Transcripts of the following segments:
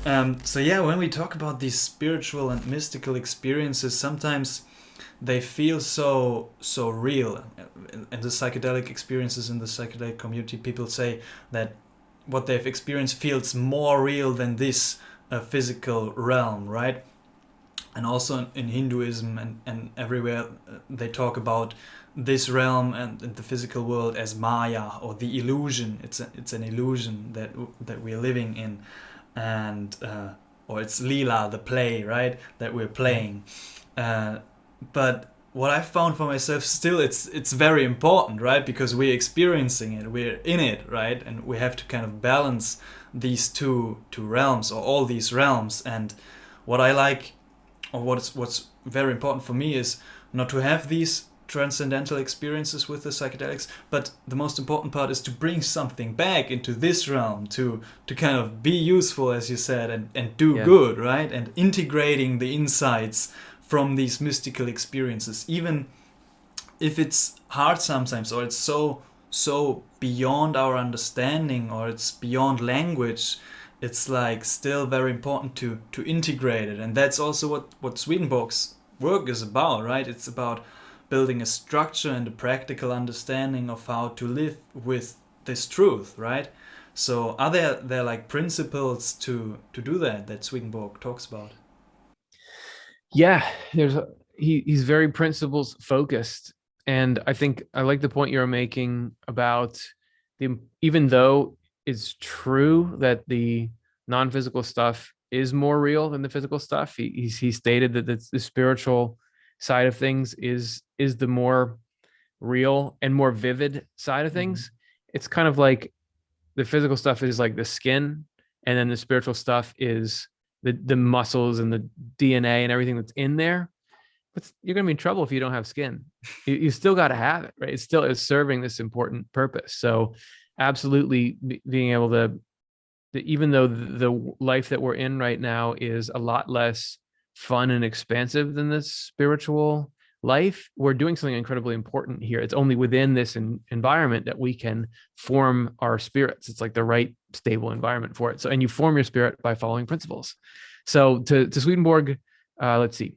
So yeah, when we talk about these spiritual and mystical experiences, sometimes they feel so real. And the psychedelic experiences in the psychedelic community, people say that what they've experienced feels more real than this physical realm, right? And also in Hinduism and everywhere, they talk about this realm and the physical world as Maya, or the illusion. It's an illusion that we're living in, and or it's Lila, the play, right, that we're playing. Uh, but what I found for myself, still, it's very important, right? Because we're experiencing it, we're in it, right? And we have to kind of balance these two realms, or all these realms. And what I like, or what's very important for me, is not to have these transcendental experiences with the psychedelics, but the most important part is to bring something back into this realm, to kind of be useful, as you said, and do Yeah. good, right? And integrating the insights from these mystical experiences, even if it's hard sometimes, or it's so beyond our understanding, or it's beyond language. It's like still very important to integrate it. And that's also what Swedenborgs work is about, right? It's about building a structure and a practical understanding of how to live with this truth, right? So are there like principles to do that Swedenborg talks about? Yeah, he's very principles focused. And I think I like the point you're making about even though it's true that the non-physical stuff is more real than the physical stuff, he stated that the spiritual side of things is the more real and more vivid side of Mm-hmm. things. It's kind of like the physical stuff is like the skin, and then the spiritual stuff is the muscles and the DNA and everything that's in there. But you're gonna be in trouble if you don't have skin. You still got to have it, right? It still is serving this important purpose. So, absolutely, being able to, even though the life that we're in right now is a lot less fun and expansive than this spiritual life, we're doing something incredibly important here. It's only within this environment that we can form our spirits. It's like the right stable environment for it. So, and you form your spirit by following principles. So to Swedenborg, let's see,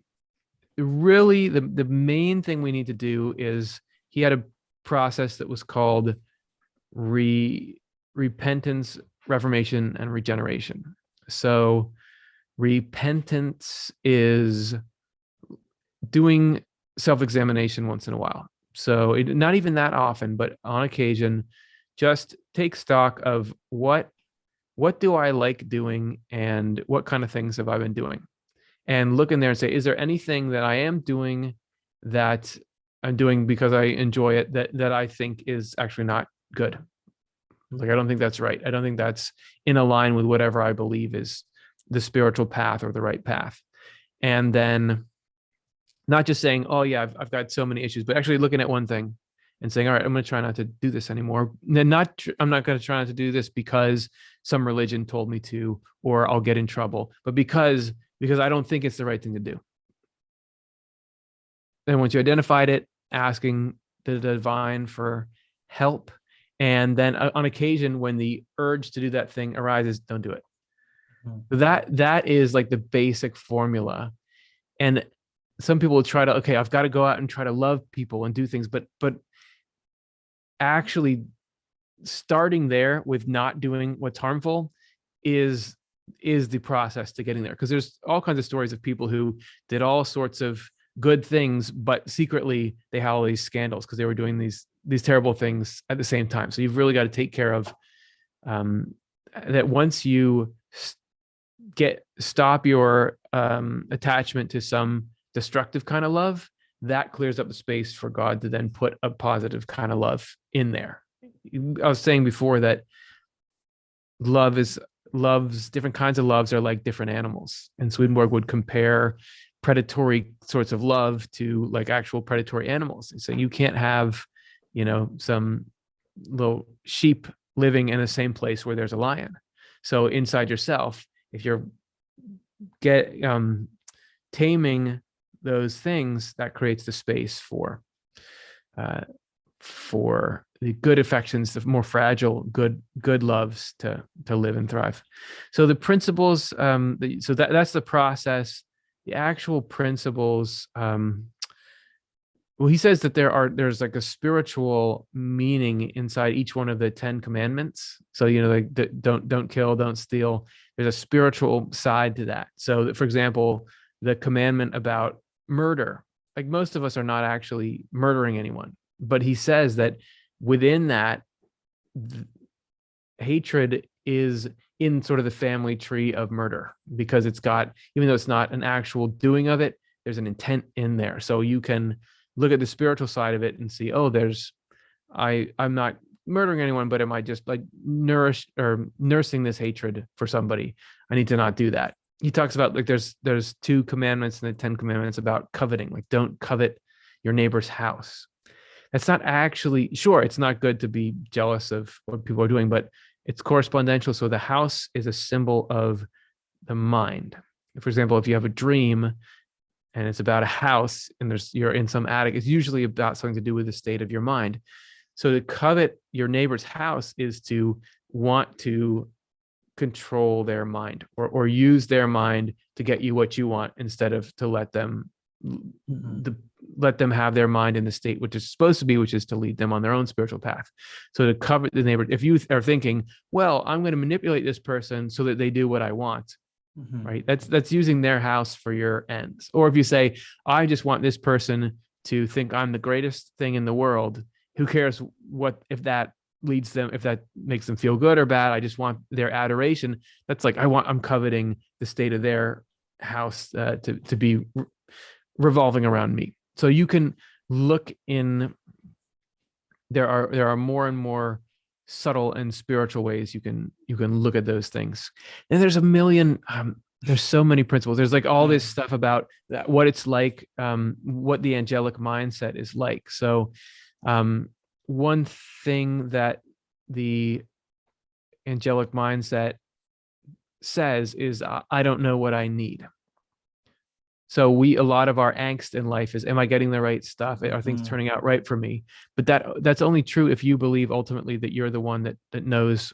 really the main thing we need to do is, he had a process that was called repentance, reformation, and regeneration. So repentance is doing self-examination once in a while. So not even that often, but on occasion, just take stock of what do I like doing, and what kind of things have I been doing, and look in there and say, is there anything that I am doing that I'm doing because I enjoy it, that I think is actually not good? Like, I don't think that's right. I don't think that's in line with whatever I believe is the spiritual path or the right path. And then not just saying, oh yeah, I've got so many issues, but actually looking at one thing and saying, all right, I'm going to try not to do this anymore. And I'm not going to try not to do this because some religion told me to, or I'll get in trouble, but because I don't think it's the right thing to do. Then once you identified it, asking the divine for help. And then on occasion, when the urge to do that thing arises, don't do it. That is like the basic formula. And some people will try to, okay, I've got to go out and try to love people and do things, but actually starting there with not doing what's harmful is the process to getting there. Because there's all kinds of stories of people who did all sorts of good things, but secretly they had all these scandals because they were doing these terrible things at the same time. So you've really got to take care of that. Once you stop your attachment to some destructive kind of love, that clears up the space for God to then put a positive kind of love in there. I was saying before that loves different kinds of loves are like different animals, and Swedenborg would compare predatory sorts of love to like actual predatory animals. So you can't have, some little sheep living in the same place where there's a lion. So inside yourself, if you're get taming those things, that creates the space uh, for the good affections, the more fragile good loves to live and thrive. So the principles, so that's the process. The actual principles, well, he says that there's like a spiritual meaning inside each one of the 10 commandments. So, like don't kill, don't steal. There's a spiritual side to that. So for example, the commandment about murder, like most of us are not actually murdering anyone, but he says that within that, hatred is in sort of the family tree of murder, because it's got, even though it's not an actual doing of it, there's an intent in there. So you can look at the spiritual side of it and see, oh, I'm not murdering anyone, but am I just like nursing this hatred for somebody? I need to not do that. He talks about like there's 2 commandments in the 10 commandments about coveting, like don't covet your neighbor's house. That's not actually, sure, it's not good to be jealous of what people are doing, but it's correspondential. So the house is a symbol of the mind. For example, if you have a dream and it's about a house and you're in some attic, it's usually about something to do with the state of your mind. So to covet your neighbor's house is to want to control their mind or use their mind to get you what you want, instead of to let them have their mind in the state which is supposed to be, which is to lead them on their own spiritual path. So to covet the neighbor, if you are thinking, well, I'm going to manipulate this person so that they do what I want, right? That's using their house for your ends. Or if you say, I just want this person to think I'm the greatest thing in the world, who cares if that leads them, if that makes them feel good or bad, I just want their adoration. That's like, I'm coveting the state of their house to be revolving around me. So you can look in, there are more and more subtle and spiritual ways you can look at those things. And there's a million, there's so many principles. There's like all this stuff about that, what it's like, what the angelic mindset is like. So one thing that the angelic mindset says is, I don't know what I need. So a lot of our angst in life is, am I getting the right stuff? Are things turning out right for me? But that's only true if you believe ultimately that you're the one that knows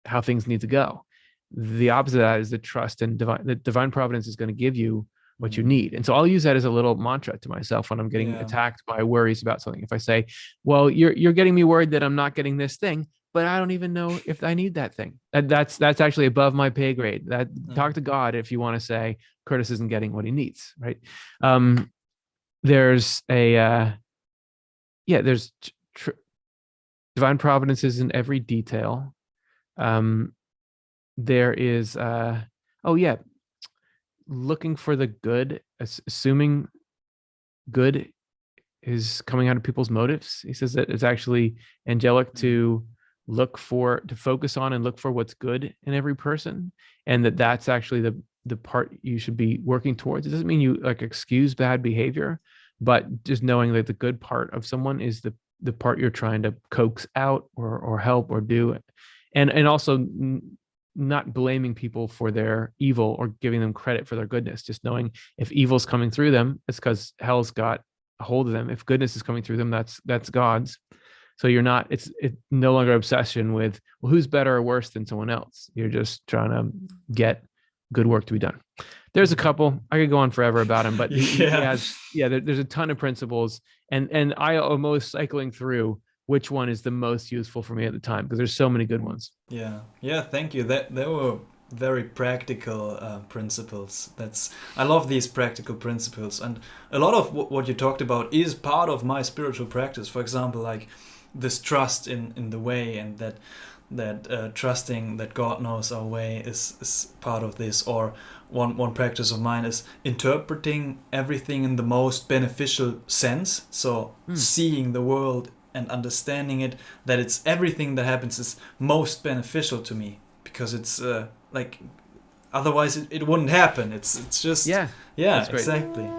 how things need to go. The opposite of that is the trust and divine providence is going to give you what you need. And so I'll use that as a little mantra to myself when I'm getting attacked by worries about something. If I say, well, you're getting me worried that I'm not getting this thing, but I don't even know if I need that thing. That's actually above my pay grade. Talk to God if you want to say Curtis isn't getting what he needs, right? There's divine providence is in every detail. There is looking for the good, assuming good is coming out of people's motives. He says that it's actually angelic to focus on and look for what's good in every person, and that's actually the part you should be working towards. It doesn't mean you like excuse bad behavior, but just knowing that the good part of someone is the part you're trying to coax out or help or do, and also not blaming people for their evil or giving them credit for their goodness. Just knowing if evil's coming through them, it's because hell's got a hold of them. If goodness is coming through them, that's God's. So it's no longer obsession with, well, who's better or worse than someone else. You're just trying to get good work to be done. There's a couple, I could go on forever about him, but he has, there's a ton of principles, and I almost cycling through which one is the most useful for me at the time, because there's so many good ones. Yeah, thank you. That were very practical principles. I love these practical principles, and a lot of what you talked about is part of my spiritual practice. For example, like this trust in the way, and that trusting that God knows our way is part of this. Or one practice of mine is interpreting everything in the most beneficial sense. So seeing the world and understanding it, that it's everything that happens is most beneficial to me, because it's like otherwise it wouldn't happen. It's just that's great. Exactly.